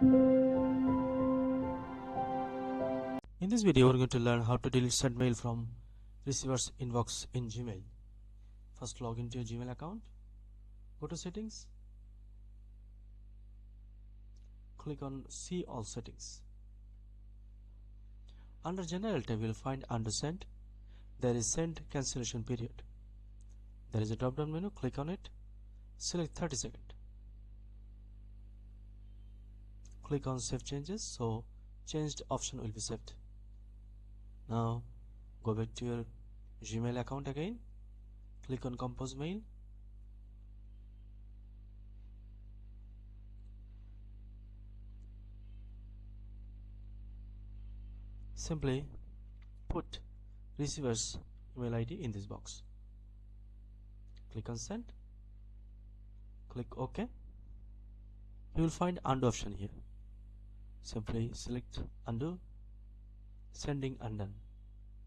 In this video, we're going to learn how to delete sent mail from receiver's inbox in Gmail. First, log into your Gmail account. Go to settings. Click on see all settings. Under general tab, you will find under send. There is send cancellation period. There is a drop down menu. Click on it. Select 30 seconds. Click on save changes. So changed option will be saved. Now go back to your Gmail account again. Click on compose mail. Simply put receiver's email ID in this box. Click on send. Click OK. You will find undo option here. Simply select undo. Sending undone.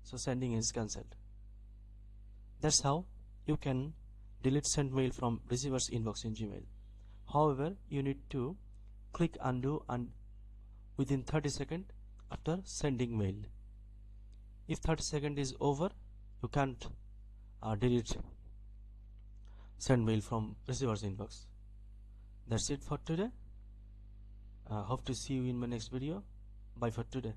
So sending is cancelled. That's how you can delete sent mail from receiver's inbox in Gmail. However, you need to click undo and within 30 seconds after sending mail. If 30 seconds is over, you can't delete send mail from receiver's inbox. That's it for today. Hope to see you in my next video. Bye for today.